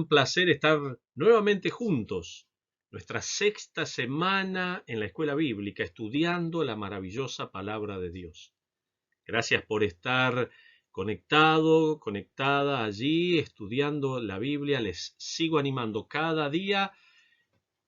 gran placer estar nuevamente juntos. Nuestra sexta semana en la escuela bíblica, estudiando la maravillosa palabra de Dios. Gracias por estar conectado, conectada allí, estudiando la Biblia. Les sigo animando cada día.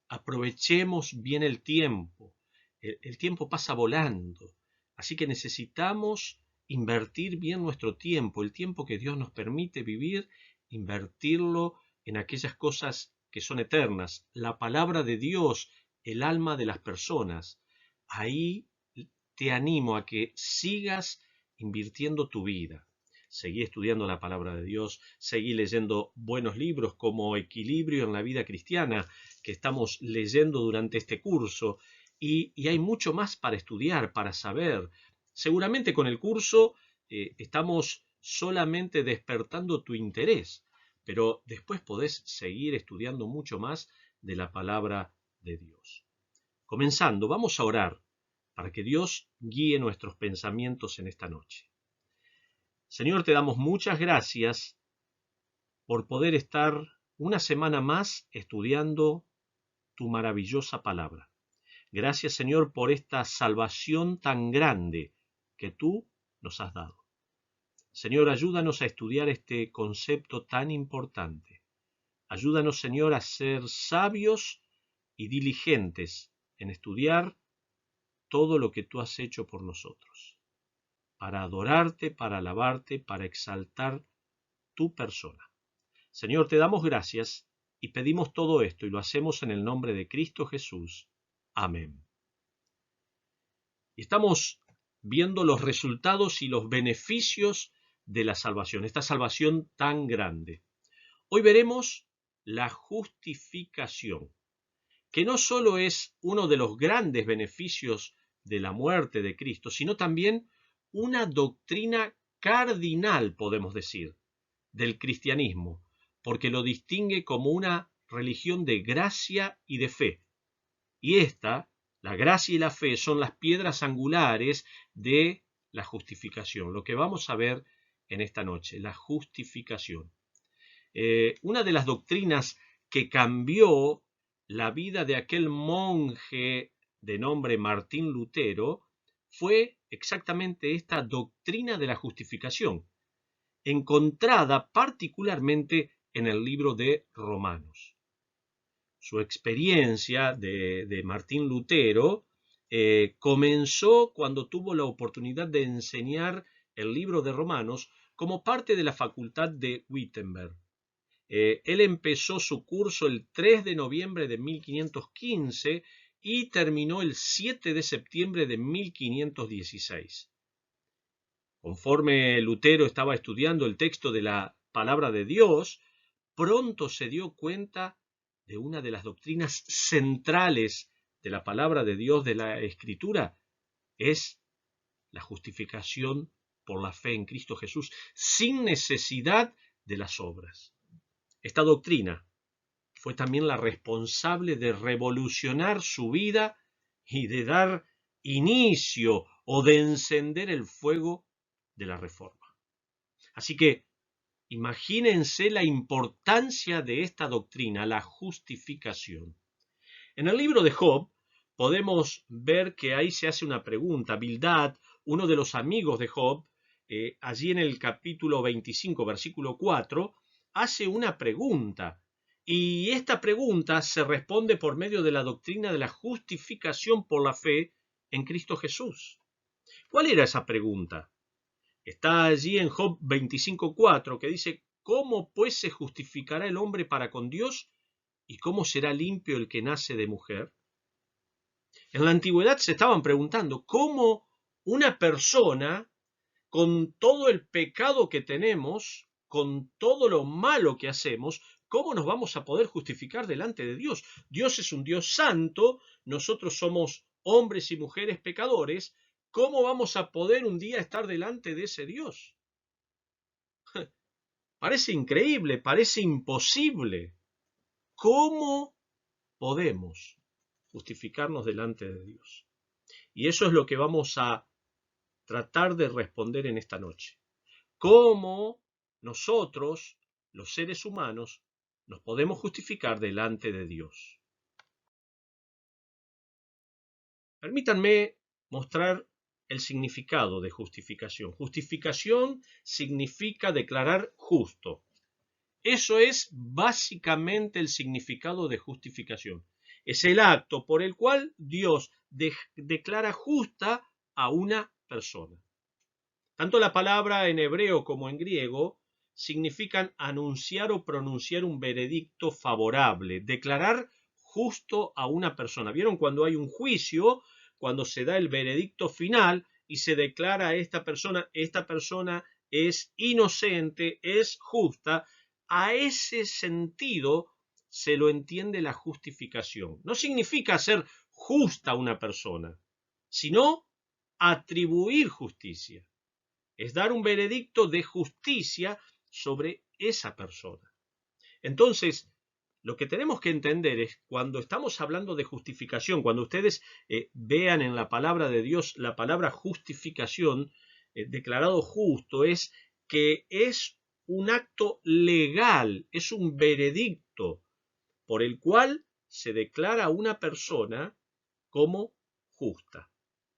Aprovechemos bien el tiempo. El tiempo pasa volando. Así que necesitamos invertir bien nuestro tiempo, el tiempo que Dios nos permite vivir, invertirlo en aquellas cosas que son eternas. La palabra de Dios, el alma de las personas. Ahí te animo a que sigas invirtiendo tu vida. Seguí estudiando la palabra de Dios, seguí leyendo buenos libros como Equilibrio en la vida cristiana, que estamos leyendo durante este curso, y hay mucho más para estudiar, para saber. Seguramente con el curso estamos solamente despertando tu interés, pero después podés seguir estudiando mucho más de la palabra de Dios. Comenzando, vamos a orar para que Dios guíe nuestros pensamientos en esta noche. Señor, te damos muchas gracias por poder estar una semana más estudiando tu maravillosa palabra. Gracias, Señor, por esta salvación tan grande que tú nos has dado. Señor, ayúdanos a estudiar este concepto tan importante. Ayúdanos, Señor, a ser sabios y diligentes en estudiar todo lo que tú has hecho por nosotros, para adorarte, para alabarte, para exaltar tu persona. Señor, te damos gracias y pedimos todo esto y lo hacemos en el nombre de Cristo Jesús. Amén. Y estamos viendo los resultados y los beneficios de la salvación, esta salvación tan grande. Hoy veremos la justificación, que no solo es uno de los grandes beneficios de la muerte de Cristo, sino también una doctrina cardinal, podemos decir, del cristianismo, porque lo distingue como una religión de gracia y de fe. Y esta, la gracia y la fe, son las piedras angulares de la justificación, lo que vamos a ver en esta noche, la justificación. Una de las doctrinas que cambió la vida de aquel monje de nombre Martín Lutero fue exactamente esta doctrina de la justificación, encontrada particularmente en el libro de Romanos. Su experiencia de Martín Lutero comenzó cuando tuvo la oportunidad de enseñar el libro de Romanos como parte de la facultad de Wittenberg. Él empezó su curso el 3 de noviembre de 1515 y terminó el 7 de septiembre de 1516. Conforme Lutero estaba estudiando el texto de la palabra de Dios, pronto se dio cuenta de una de las doctrinas centrales de la palabra de Dios, de la Escritura, es la justificación por la fe en Cristo Jesús, sin necesidad de las obras. Esta doctrina fue también la responsable de revolucionar su vida y de dar inicio o de encender el fuego de la Reforma. Así que imagínense la importancia de esta doctrina, la justificación. En el libro de Job podemos ver que ahí se hace una pregunta. Bildad, uno de los amigos de Job, allí en el capítulo 25, versículo 4, hace una pregunta. Y esta pregunta se responde por medio de la doctrina de la justificación por la fe en Cristo Jesús. ¿Cuál era esa pregunta? Está allí en Job 25:4, que dice: ¿cómo pues se justificará el hombre para con Dios? ¿Y cómo será limpio el que nace de mujer? En la antigüedad se estaban preguntando cómo una persona, con todo el pecado que tenemos, con todo lo malo que hacemos, ¿cómo nos vamos a poder justificar delante de Dios? Dios es un Dios santo, nosotros somos hombres y mujeres pecadores. ¿Cómo vamos a poder un día estar delante de ese Dios? Parece increíble, parece imposible. ¿Cómo podemos justificarnos delante de Dios? Y eso es lo que vamos a tratar de responder en esta noche. ¿Cómo nosotros, los seres humanos, nos podemos justificar delante de Dios. Permítanme mostrar el significado de justificación. Justificación significa declarar justo. Eso es básicamente el significado de justificación. Es el acto por el cual Dios declara justa a una persona. Tanto la palabra en hebreo como en griego significan anunciar o pronunciar un veredicto favorable, declarar justo a una persona. ¿Vieron cuando hay un juicio, cuando se da el veredicto final y se declara a esta persona es inocente, es justa? A ese sentido se lo entiende la justificación. No significa hacer justa a una persona, sino atribuir justicia. Es dar un veredicto de justicia sobre esa persona. Entonces, lo que tenemos que entender es cuando estamos hablando de justificación, cuando ustedes vean en la palabra de Dios la palabra justificación, declarado justo, es que es un acto legal, es un veredicto por el cual se declara a una persona como justa.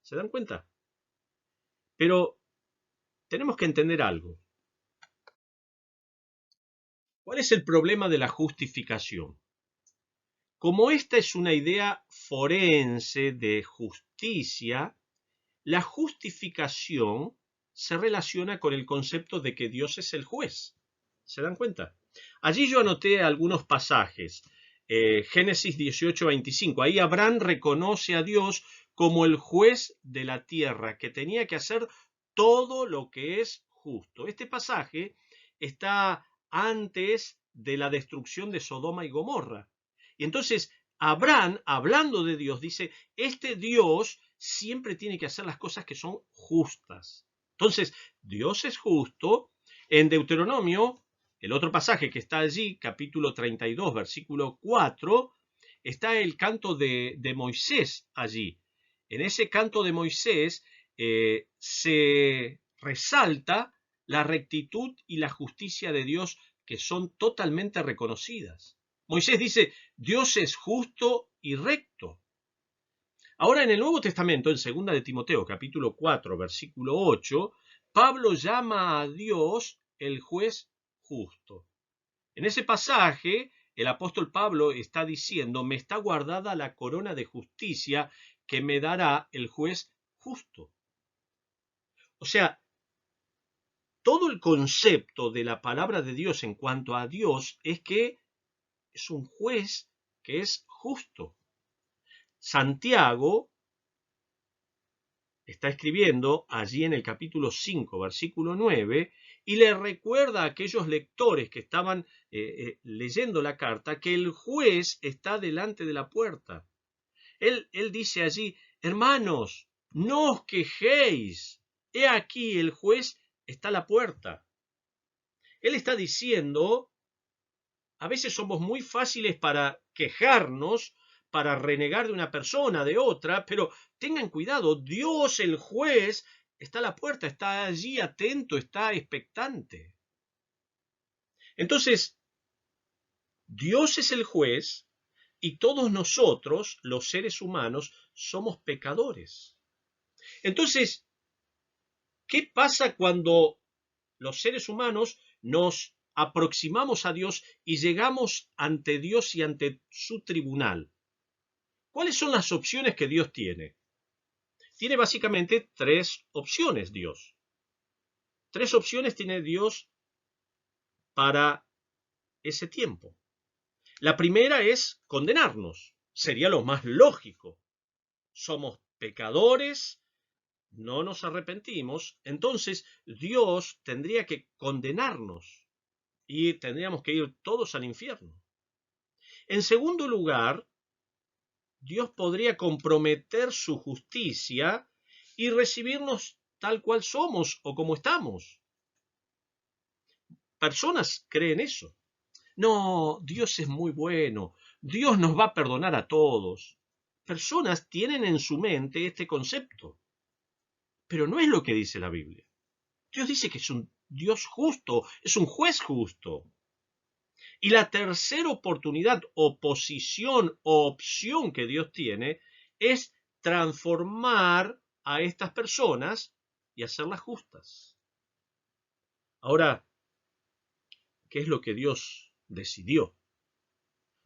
¿Se dan cuenta? Pero tenemos que entender algo. ¿Cuál es el problema de la justificación? Como esta es una idea forense de justicia, la justificación se relaciona con el concepto de que Dios es el juez. ¿Se dan cuenta? Allí yo anoté algunos pasajes. Génesis 18:25. Ahí Abraham reconoce a Dios como el juez de la tierra, que tenía que hacer todo lo que es justo. Este pasaje está antes de la destrucción de Sodoma y Gomorra. Y entonces Abraham, hablando de Dios, dice, este Dios siempre tiene que hacer las cosas que son justas. Entonces, Dios es justo. En Deuteronomio, el otro pasaje que está allí, capítulo 32, versículo 4, está el canto de Moisés allí. En ese canto de Moisés se resalta la rectitud y la justicia de Dios, que son totalmente reconocidas. Moisés dice, Dios es justo y recto. Ahora en el Nuevo Testamento, en 2 de Timoteo, capítulo 4, versículo 8, Pablo llama a Dios el juez justo. En ese pasaje, el apóstol Pablo está diciendo, me está guardada la corona de justicia que me dará el juez justo. O sea, todo el concepto de la palabra de Dios en cuanto a Dios es que es un juez que es justo. Santiago está escribiendo allí en el capítulo 5, versículo 9, y le recuerda a aquellos lectores que estaban leyendo la carta que el juez está delante de la puerta. Él dice allí, hermanos, no os quejéis, he aquí el juez está a la puerta. Él está diciendo, a veces somos muy fáciles para quejarnos, para renegar de una persona, de otra, pero tengan cuidado, Dios el juez está a la puerta, está allí atento, está expectante. Entonces, Dios es el juez y todos nosotros, los seres humanos, somos pecadores. Entonces, ¿qué pasa cuando los seres humanos nos aproximamos a Dios y llegamos ante Dios y ante su tribunal? ¿Cuáles son las opciones que Dios tiene? Tiene básicamente tres opciones Dios. Tres opciones tiene Dios para ese tiempo. La primera es condenarnos. Sería lo más lógico. Somos pecadores, no nos arrepentimos, entonces Dios tendría que condenarnos y tendríamos que ir todos al infierno. En segundo lugar, Dios podría comprometer su justicia y recibirnos tal cual somos o como estamos. Personas creen eso. No, Dios es muy bueno. Dios nos va a perdonar a todos. Personas tienen en su mente este concepto. Pero no es lo que dice la Biblia. Dios dice que es un Dios justo, es un juez justo. Y la tercera oportunidad o posición o opción que Dios tiene es transformar a estas personas y hacerlas justas. Ahora, ¿qué es lo que Dios decidió?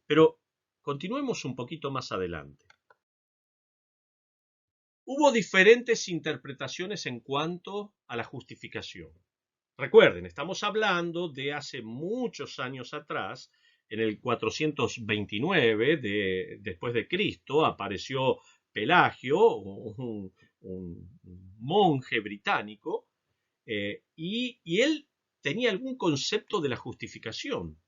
Pero continuemos un poquito más adelante. Hubo diferentes interpretaciones en cuanto a la justificación. Recuerden, estamos hablando de hace muchos años atrás, en el 429 después de Cristo, apareció Pelagio, un monje británico, y él tenía algún concepto de la justificación.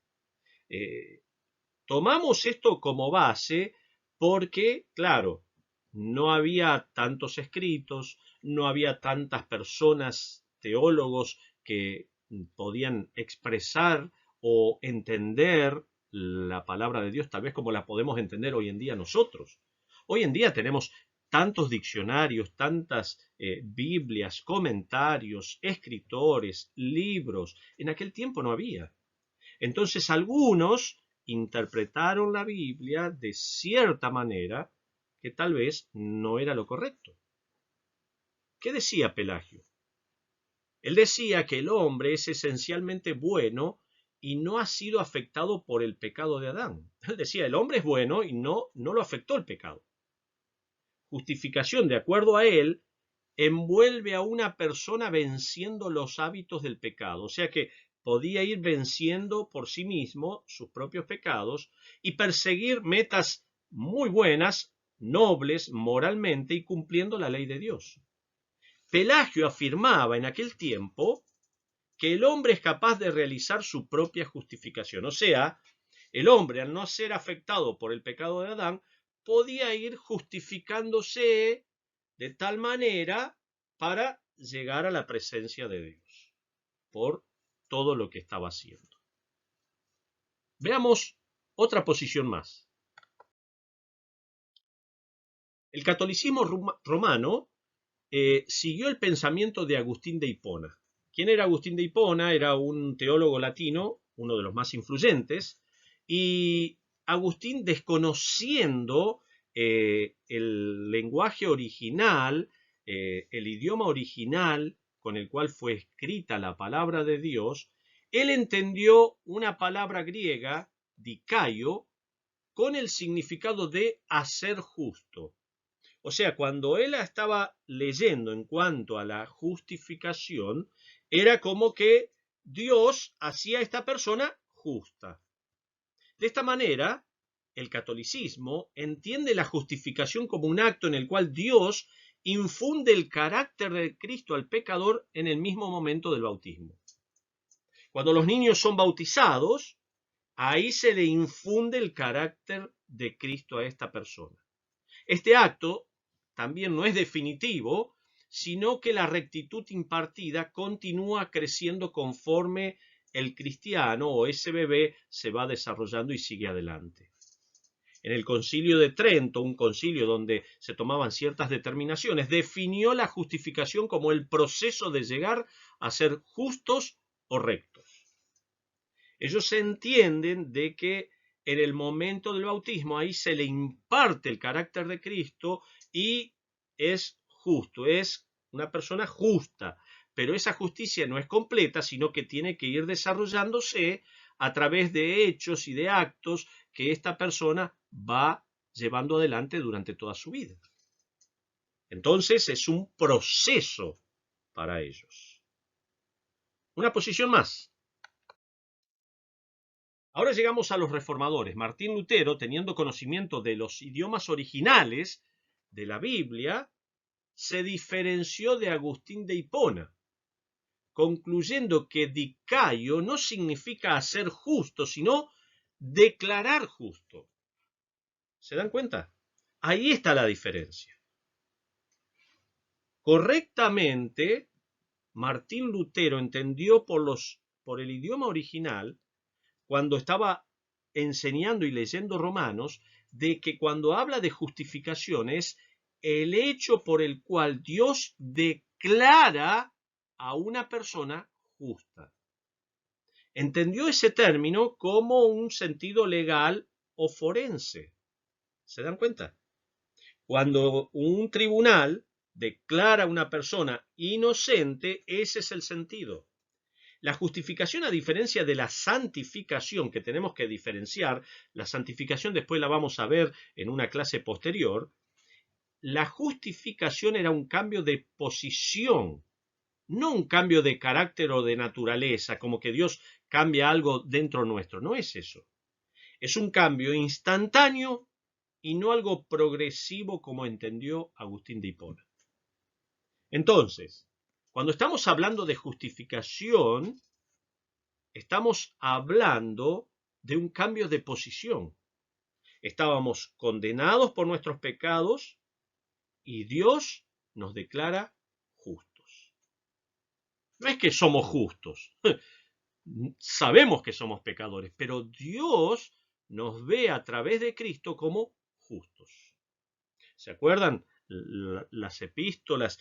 Tomamos esto como base porque, claro, no había tantos escritos, no había tantas personas, teólogos, que podían expresar o entender la palabra de Dios tal vez como la podemos entender hoy en día nosotros. Hoy en día tenemos tantos diccionarios, tantas Biblias, comentarios, escritores, libros. En aquel tiempo no había. Entonces algunos interpretaron la Biblia de cierta manera que tal vez no era lo correcto. ¿Qué decía Pelagio? Él decía que el hombre es esencialmente bueno y no ha sido afectado por el pecado de Adán. Él decía, el hombre es bueno y no lo afectó el pecado. Justificación, de acuerdo a él, envuelve a una persona venciendo los hábitos del pecado. O sea que podía ir venciendo por sí mismo sus propios pecados y perseguir metas muy buenas, nobles moralmente y cumpliendo la ley de Dios. Pelagio afirmaba en aquel tiempo que el hombre es capaz de realizar su propia justificación. O sea, el hombre, al no ser afectado por el pecado de Adán, podía ir justificándose de tal manera para llegar a la presencia de Dios por todo lo que estaba haciendo. Veamos otra posición más. El catolicismo romano siguió el pensamiento de Agustín de Hipona. ¿Quién era Agustín de Hipona? Era un teólogo latino, uno de los más influyentes, y Agustín, desconociendo el lenguaje original, el idioma original con el cual fue escrita la palabra de Dios, él entendió una palabra griega, dikaio, con el significado de hacer justo. O sea, cuando él estaba leyendo en cuanto a la justificación, era como que Dios hacía a esta persona justa. De esta manera, el catolicismo entiende la justificación como un acto en el cual Dios infunde el carácter de Cristo al pecador en el mismo momento del bautismo. Cuando los niños son bautizados, ahí se le infunde el carácter de Cristo a esta persona. Este acto también no es definitivo, sino que la rectitud impartida continúa creciendo conforme el cristiano o ese bebé se va desarrollando y sigue adelante. En el Concilio de Trento, un concilio donde se tomaban ciertas determinaciones, definió la justificación como el proceso de llegar a ser justos o rectos. Ellos entienden de que en el momento del bautismo ahí se le imparte el carácter de Cristo y es justo, es una persona justa, pero esa justicia no es completa, sino que tiene que ir desarrollándose a través de hechos y de actos que esta persona va llevando adelante durante toda su vida. Entonces es un proceso para ellos. Una posición más. Ahora llegamos a los reformadores. Martín Lutero, teniendo conocimiento de los idiomas originales de la Biblia, se diferenció de Agustín de Hipona, concluyendo que dikaio no significa hacer justo, sino declarar justo. ¿Se dan cuenta? Ahí está la diferencia. Correctamente, Martín Lutero entendió por el idioma original, cuando estaba enseñando y leyendo Romanos, de que cuando habla de justificación es el hecho por el cual Dios declara a una persona justa. entendió ese término como un sentido legal o forense. ¿Se dan cuenta? Cuando un tribunal declara a una persona inocente, ese es el sentido. La justificación, a diferencia de la santificación, que tenemos que diferenciar, la santificación después la vamos a ver en una clase posterior, la justificación era un cambio de posición, no un cambio de carácter o de naturaleza, como que Dios cambia algo dentro nuestro, no es eso. Es un cambio instantáneo y no algo progresivo como entendió Agustín de Hipona. Entonces, cuando estamos hablando de justificación, estamos hablando de un cambio de posición. Estábamos condenados por nuestros pecados y Dios nos declara justos. No es que somos justos, sabemos que somos pecadores, pero Dios nos ve a través de Cristo como justos. ¿Se acuerdan? Las epístolas,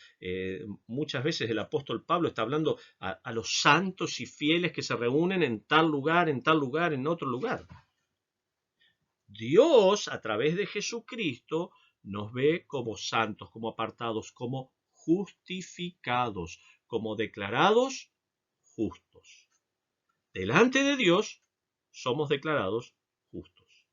muchas veces el apóstol Pablo está hablando a los santos y fieles que se reúnen en tal lugar, en otro lugar. Dios, a través de Jesucristo, nos ve como santos, como apartados, como justificados, como declarados justos. Delante de Dios somos declarados justos.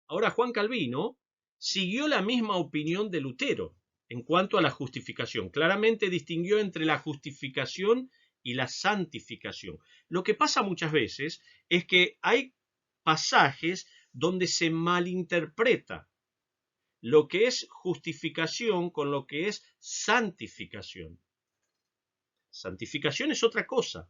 Ahora, Juan Calvino siguió la misma opinión de Lutero en cuanto a la justificación. Claramente distinguió entre la justificación y la santificación. Lo que pasa muchas veces es que hay pasajes donde se malinterpreta lo que es justificación con lo que es santificación. Santificación es otra cosa.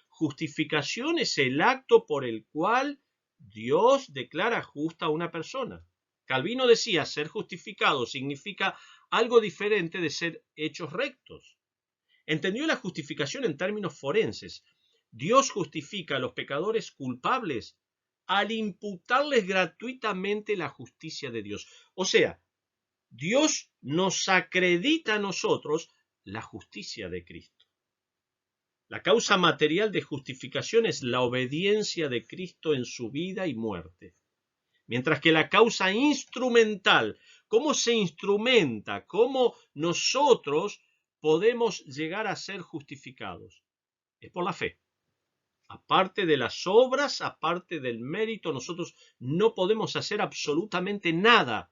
Justificación es el acto por el cual Dios declara justa a una persona. Calvino decía, ser justificado significa algo diferente de ser hechos rectos. Entendió la justificación en términos forenses. Dios justifica a los pecadores culpables al imputarles gratuitamente la justicia de Dios. O sea, Dios nos acredita a nosotros la justicia de Cristo. La causa material de justificación es la obediencia de Cristo en su vida y muerte. Mientras que la causa instrumental, cómo se instrumenta, cómo nosotros podemos llegar a ser justificados, es por la fe. Aparte de las obras, aparte del mérito, nosotros no podemos hacer absolutamente nada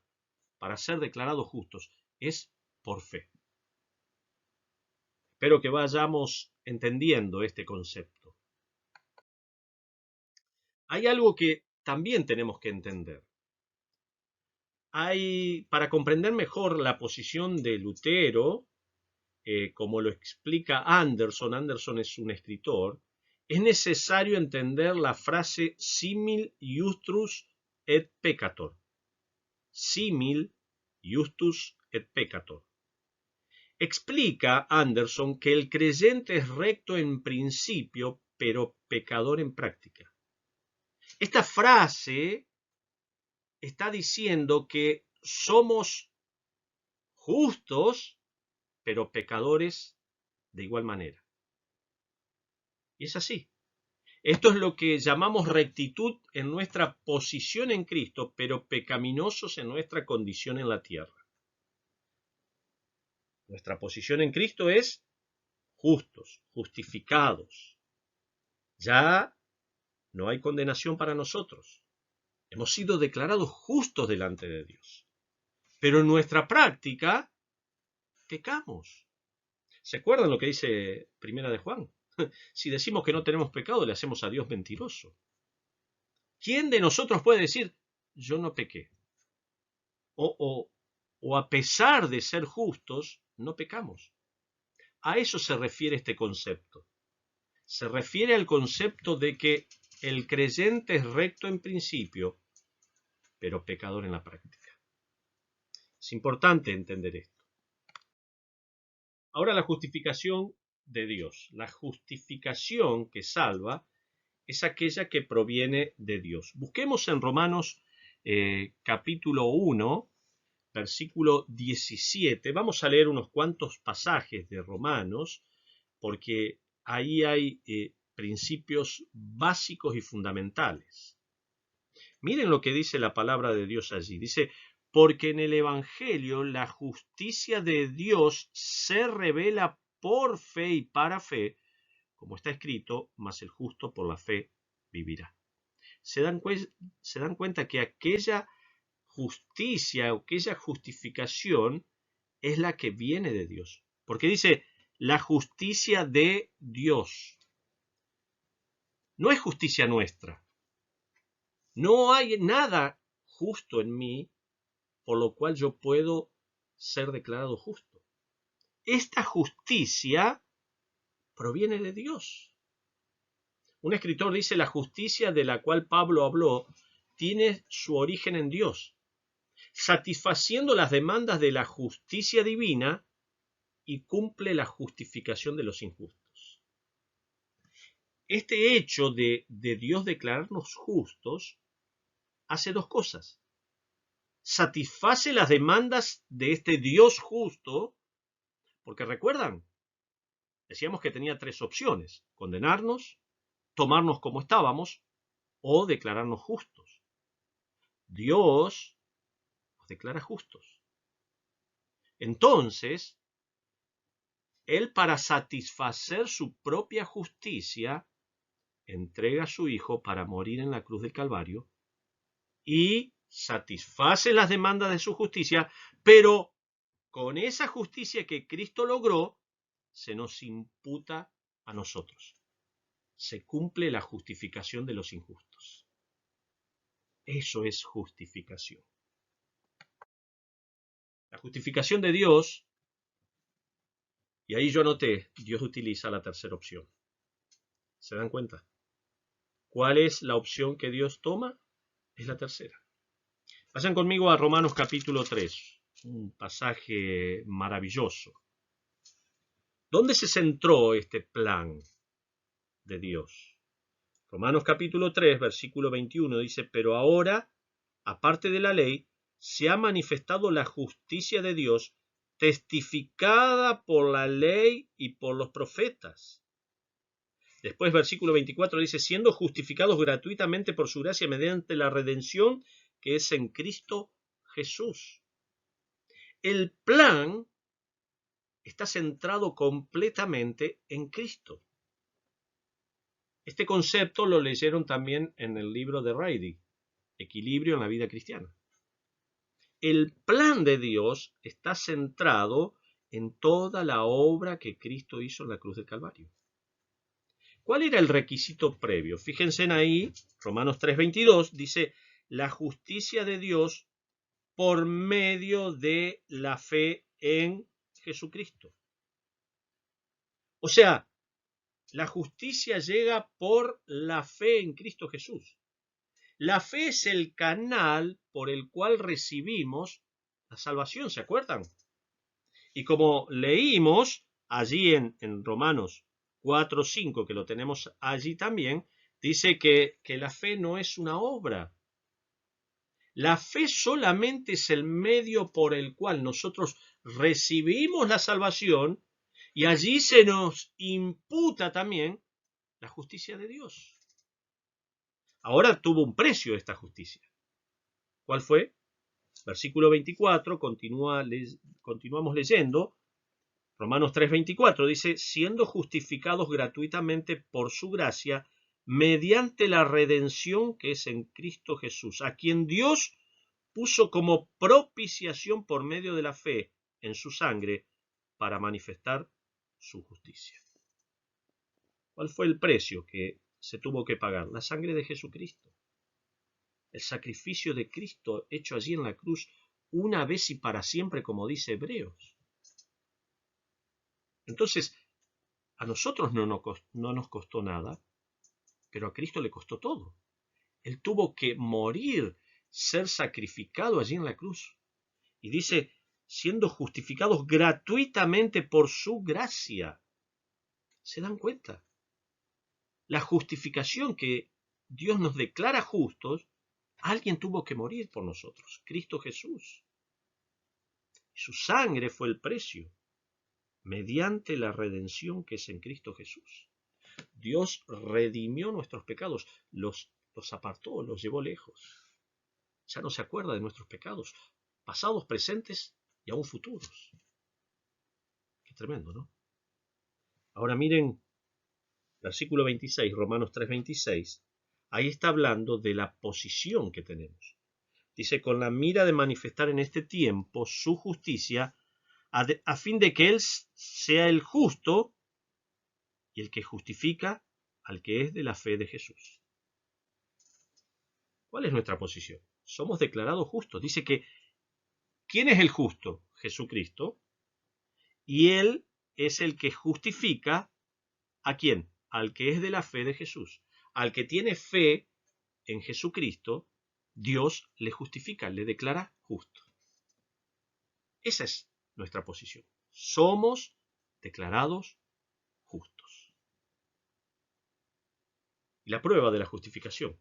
para ser declarados justos. Es por fe. Espero que vayamos entendiendo este concepto. Hay algo que también tenemos que entender. Para comprender mejor la posición de Lutero, como lo explica Anderson es un escritor, es necesario entender la frase simil justus et peccator. Simil justus et peccator. Explica Anderson que el creyente es recto en principio, pero pecador en práctica. Esta frase está diciendo que somos justos, pero pecadores de igual manera. Y es así. Esto es lo que llamamos rectitud en nuestra posición en Cristo, pero pecaminosos en nuestra condición en la tierra. Nuestra posición en Cristo es justos, justificados. Ya no hay condenación para nosotros. Hemos sido declarados justos delante de Dios. Pero en nuestra práctica pecamos. ¿Se acuerdan lo que dice Primera de Juan? Si decimos que no tenemos pecado, le hacemos a Dios mentiroso. ¿Quién de nosotros puede decir, yo no pequé? O a pesar de ser justos, no pecamos. A eso se refiere este concepto. Se refiere al concepto de que el creyente es recto en principio, pero pecador en la práctica. Es importante entender esto. Ahora la justificación de Dios. La justificación que salva es aquella que proviene de Dios. Busquemos en Romanos capítulo 1, versículo 17. Vamos a leer unos cuantos pasajes de Romanos, porque ahí hay principios básicos y fundamentales. Miren lo que dice la palabra de Dios allí. Dice, porque en el Evangelio la justicia de Dios se revela por fe y para fe, como está escrito, mas el justo por la fe vivirá. Se dan cuenta que aquella justicia o aquella justificación es la que viene de Dios. Porque dice, la justicia de Dios. No es justicia nuestra. No hay nada justo en mí por lo cual yo puedo ser declarado justo. Esta justicia proviene de Dios. Un escritor dice, la justicia de la cual Pablo habló tiene su origen en Dios, satisfaciendo las demandas de la justicia divina y cumple la justificación de los injustos. Este hecho de Dios declararnos justos hace dos cosas. Satisface las demandas de este Dios justo, porque recuerdan, decíamos que tenía tres opciones: condenarnos, tomarnos como estábamos o declararnos justos. Dios nos declara justos. Entonces, Él, para satisfacer su propia justicia, entrega a su Hijo para morir en la cruz del Calvario y satisface las demandas de su justicia, pero con esa justicia que Cristo logró, se nos imputa a nosotros. Se cumple la justificación de los injustos. Eso es justificación. La justificación de Dios, y ahí yo anoté, Dios utiliza la tercera opción. ¿Se dan cuenta? ¿Cuál es la opción que Dios toma? Es la tercera. Vayan conmigo a Romanos capítulo 3, un pasaje maravilloso. ¿Dónde se centró este plan de Dios? Romanos capítulo 3, versículo 21 dice, pero ahora, aparte de la ley, se ha manifestado la justicia de Dios, testificada por la ley y por los profetas. Después, versículo 24 dice, siendo justificados gratuitamente por su gracia mediante la redención que es en Cristo Jesús. El plan está centrado completamente en Cristo. Este concepto lo leyeron también en el libro de Reidy, Equilibrio en la vida cristiana. El plan de Dios está centrado en toda la obra que Cristo hizo en la cruz del Calvario. ¿Cuál era el requisito previo? Fíjense en ahí, Romanos 3:22 dice, la justicia de Dios por medio de la fe en Jesucristo. O sea, la justicia llega por la fe en Cristo Jesús. La fe es el canal por el cual recibimos la salvación, ¿se acuerdan? Y como leímos allí en Romanos 4:5, que lo tenemos allí también, dice que la fe no es una obra. La fe solamente es el medio por el cual nosotros recibimos la salvación y allí se nos imputa también la justicia de Dios. Ahora tuvo un precio esta justicia. ¿Cuál fue? Versículo 24, continuamos leyendo. Romanos 3:24 dice, siendo justificados gratuitamente por su gracia, mediante la redención que es en Cristo Jesús, a quien Dios puso como propiciación por medio de la fe en su sangre para manifestar su justicia. ¿Cuál fue el precio que se tuvo que pagar? La sangre de Jesucristo. El sacrificio de Cristo hecho allí en la cruz una vez y para siempre, como dice Hebreos. Entonces, a nosotros no nos costó nada, pero a Cristo le costó todo. Él tuvo que morir, ser sacrificado allí en la cruz. Y dice, siendo justificados gratuitamente por su gracia. ¿Se dan cuenta? La justificación que Dios nos declara justos, alguien tuvo que morir por nosotros, Cristo Jesús. Su sangre fue el precio, mediante la redención que es en Cristo Jesús. Dios redimió nuestros pecados, los apartó, los llevó lejos. Ya no se acuerda de nuestros pecados, pasados, presentes y aún futuros. Qué tremendo, ¿no? Ahora miren, versículo 26, Romanos 3:26. Ahí está hablando de la posición que tenemos. Dice, con la mira de manifestar en este tiempo su justicia, a fin de que Él sea el justo y el que justifica al que es de la fe de Jesús. ¿Cuál es nuestra posición? Somos declarados justos. Dice que, ¿quién es el justo? Jesucristo. Y Él es el que justifica, ¿a quién? Al que es de la fe de Jesús. Al que tiene fe en Jesucristo, Dios le justifica, le declara justo. Esa es nuestra posición. Somos declarados justos. Y la prueba de la justificación.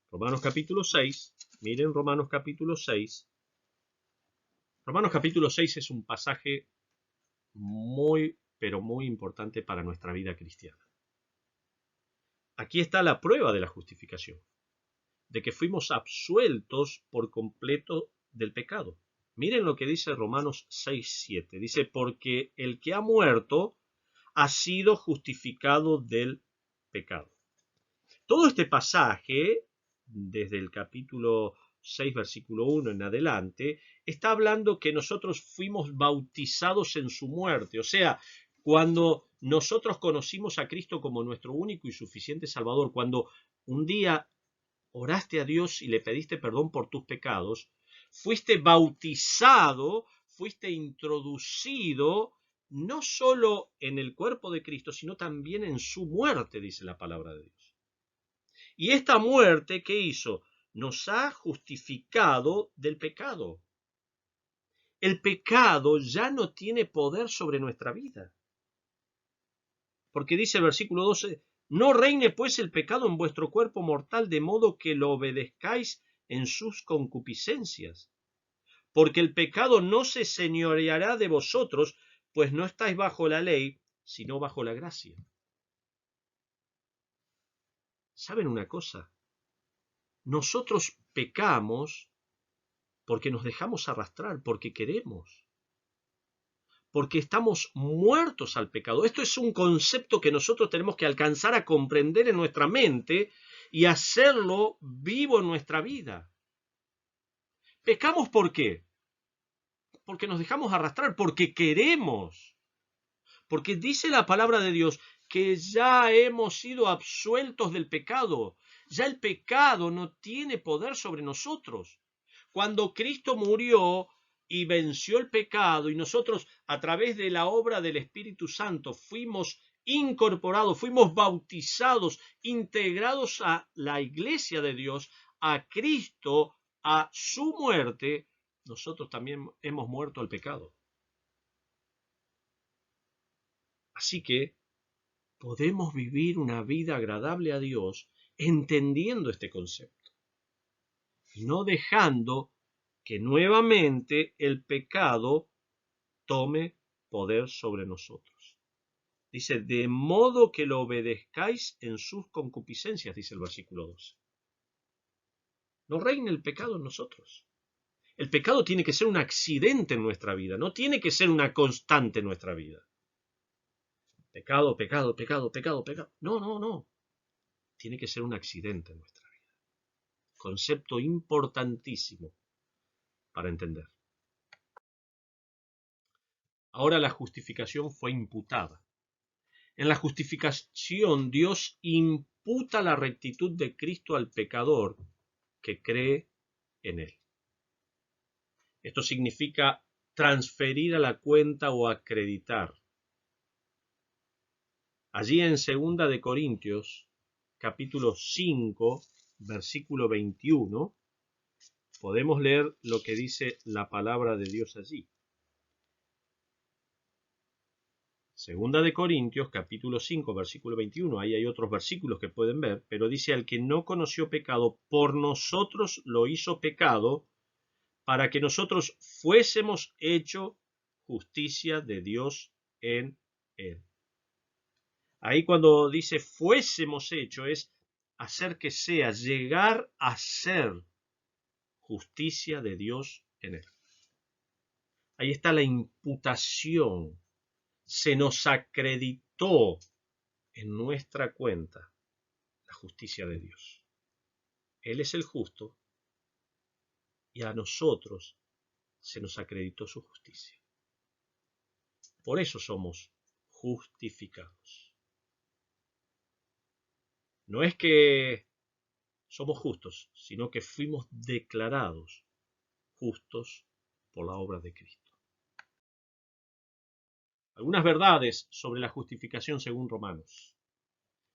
Romanos capítulo 6. Miren Romanos capítulo 6. Romanos capítulo 6 es un pasaje muy, pero muy importante para nuestra vida cristiana. Aquí está la prueba de la justificación, de que fuimos absueltos por completo del pecado. Miren lo que dice Romanos 6:7. Dice, porque el que ha muerto ha sido justificado del pecado. Todo este pasaje, desde el capítulo 6, versículo 1 en adelante, está hablando que nosotros fuimos bautizados en su muerte. O sea, cuando nosotros conocimos a Cristo como nuestro único y suficiente Salvador, cuando un día oraste a Dios y le pediste perdón por tus pecados, fuiste bautizado, fuiste introducido no solo en el cuerpo de Cristo, sino también en su muerte, dice la palabra de Dios. Y esta muerte, ¿qué hizo? Nos ha justificado del pecado. El pecado ya no tiene poder sobre nuestra vida. Porque dice el versículo 12, no reine pues el pecado en vuestro cuerpo mortal, de modo que lo obedezcáis en sus concupiscencias. Porque el pecado no se señoreará de vosotros, pues no estáis bajo la ley, sino bajo la gracia. ¿Saben una cosa? Nosotros pecamos porque nos dejamos arrastrar, porque queremos, porque estamos muertos al pecado. Esto es un concepto que nosotros tenemos que alcanzar a comprender en nuestra mente y hacerlo vivo en nuestra vida. ¿Pecamos por qué? Porque nos dejamos arrastrar, porque queremos, porque dice la palabra de Dios que ya hemos sido absueltos del pecado. Ya el pecado no tiene poder sobre nosotros. Cuando Cristo murió y venció el pecado y nosotros a través de la obra del Espíritu Santo fuimos incorporados, fuimos bautizados, integrados a la iglesia de Dios, a Cristo, a su muerte, nosotros también hemos muerto al pecado. Así que podemos vivir una vida agradable a Dios entendiendo este concepto y no dejando que nuevamente el pecado tome poder sobre nosotros. Dice, de modo que lo obedezcáis en sus concupiscencias, dice el versículo 12. No reine el pecado en nosotros. El pecado tiene que ser un accidente en nuestra vida, no tiene que ser una constante en nuestra vida. Pecado, pecado, pecado, pecado, pecado. No, no, no. Tiene que ser un accidente en nuestra vida. Concepto importantísimo para entender. Ahora la justificación fue imputada. En la justificación Dios imputa la rectitud de Cristo al pecador que cree en él. Esto significa transferir a la cuenta o acreditar. Allí en 2 de Corintios, capítulo 5, versículo 21, podemos leer lo que dice la palabra de Dios allí. 2 de Corintios, capítulo 5, versículo 21, ahí hay otros versículos que pueden ver, pero dice, al que no conoció pecado, por nosotros lo hizo pecado, para que nosotros fuésemos hecho justicia de Dios en él. Ahí cuando dice fuésemos hecho es hacer que sea, llegar a ser justicia de Dios en él. Ahí está la imputación. Se nos acreditó en nuestra cuenta la justicia de Dios. Él es el justo y a nosotros se nos acreditó su justicia. Por eso somos justificados. No es que somos justos, sino que fuimos declarados justos por la obra de Cristo. Algunas verdades sobre la justificación según Romanos.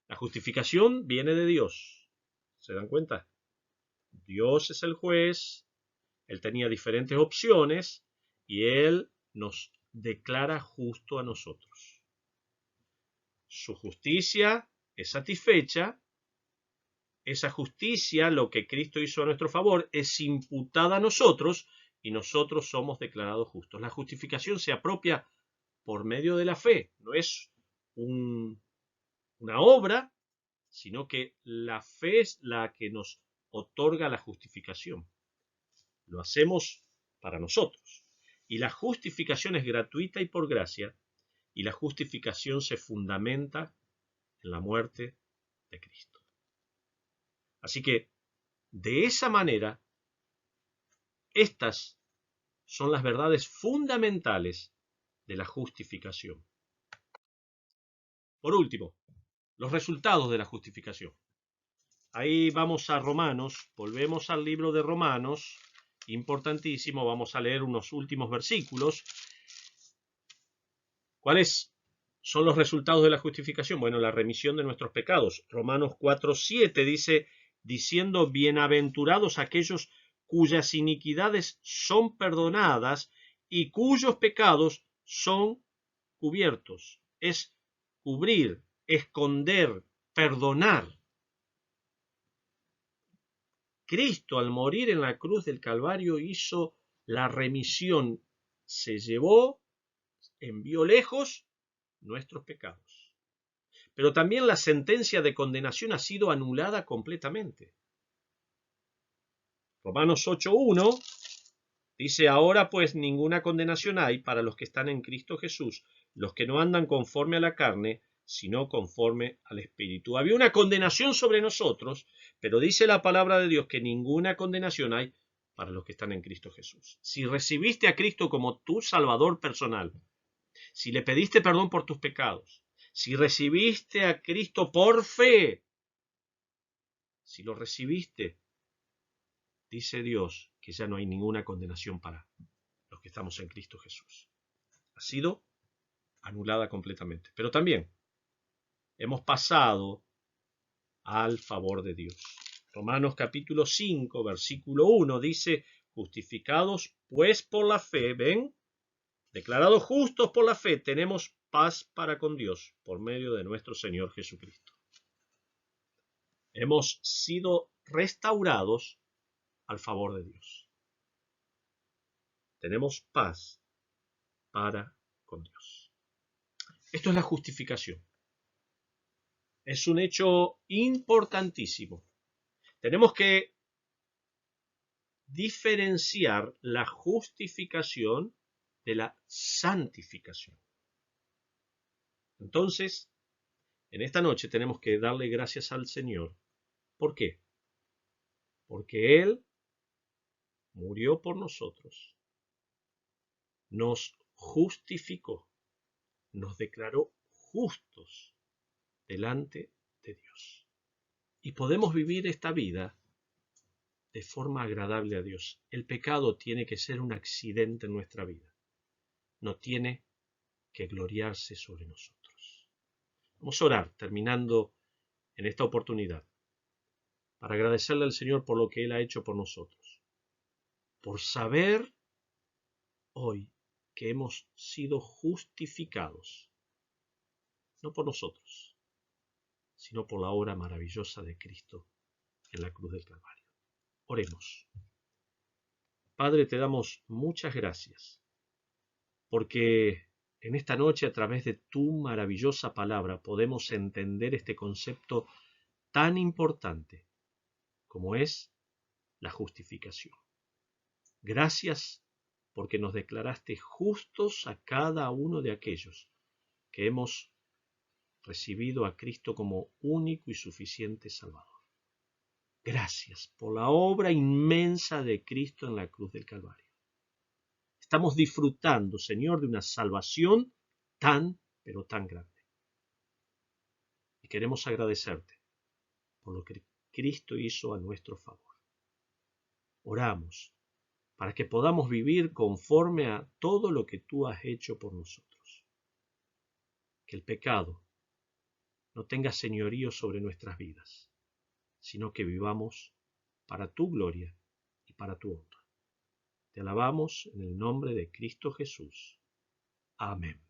La justificación viene de Dios. ¿Se dan cuenta? Dios es el juez, Él tenía diferentes opciones y Él nos declara justo a nosotros. Su justicia es satisfecha. Esa justicia, lo que Cristo hizo a nuestro favor, es imputada a nosotros y nosotros somos declarados justos. La justificación se apropia por medio de la fe, no es una obra, sino que la fe es la que nos otorga la justificación. Lo hacemos para nosotros. Y la justificación es gratuita y por gracia, y la justificación se fundamenta en la muerte de Cristo. Así que, de esa manera, estas son las verdades fundamentales de la justificación. Por último, los resultados de la justificación. Ahí vamos a Romanos, volvemos al libro de Romanos, importantísimo, vamos a leer unos últimos versículos. ¿Cuáles son los resultados de la justificación? Bueno, la remisión de nuestros pecados. Romanos 4:7 dice, diciendo, bienaventurados aquellos cuyas iniquidades son perdonadas y cuyos pecados son cubiertos. Es cubrir, esconder, perdonar. Cristo, al morir en la cruz del Calvario, hizo la remisión, se llevó, envió lejos nuestros pecados. Pero también la sentencia de condenación ha sido anulada completamente. Romanos 8:1 dice, ahora pues ninguna condenación hay para los que están en Cristo Jesús, los que no andan conforme a la carne, sino conforme al Espíritu. Había una condenación sobre nosotros, pero dice la palabra de Dios que ninguna condenación hay para los que están en Cristo Jesús. Si recibiste a Cristo como tu Salvador personal, si le pediste perdón por tus pecados, si recibiste a Cristo por fe, si lo recibiste, dice Dios que ya no hay ninguna condenación para los que estamos en Cristo Jesús. Ha sido anulada completamente. Pero también hemos pasado al favor de Dios. Romanos capítulo 5, versículo 1 dice, justificados pues por la fe, ¿ven? Declarados justos por la fe, tenemos paz para con Dios por medio de nuestro Señor Jesucristo. Hemos sido restaurados al favor de Dios. Tenemos paz para con Dios. Esto es la justificación. Es un hecho importantísimo. Tenemos que diferenciar la justificación de la santificación. Entonces, en esta noche tenemos que darle gracias al Señor. ¿Por qué? Porque Él murió por nosotros, nos justificó, nos declaró justos delante de Dios. Y podemos vivir esta vida de forma agradable a Dios. El pecado tiene que ser un accidente en nuestra vida. No tiene que gloriarse sobre nosotros. Vamos a orar, terminando en esta oportunidad, para agradecerle al Señor por lo que Él ha hecho por nosotros. Por saber hoy que hemos sido justificados, no por nosotros, sino por la obra maravillosa de Cristo en la cruz del Calvario. Oremos. Padre, te damos muchas gracias, porque en esta noche, a través de tu maravillosa palabra, podemos entender este concepto tan importante como es la justificación. Gracias porque nos declaraste justos a cada uno de aquellos que hemos recibido a Cristo como único y suficiente Salvador. Gracias por la obra inmensa de Cristo en la cruz del Calvario. Estamos disfrutando, Señor, de una salvación tan, pero tan grande. Y queremos agradecerte por lo que Cristo hizo a nuestro favor. Oramos para que podamos vivir conforme a todo lo que tú has hecho por nosotros. Que el pecado no tenga señorío sobre nuestras vidas, sino que vivamos para tu gloria y para tu honra. Te alabamos en el nombre de Cristo Jesús. Amén.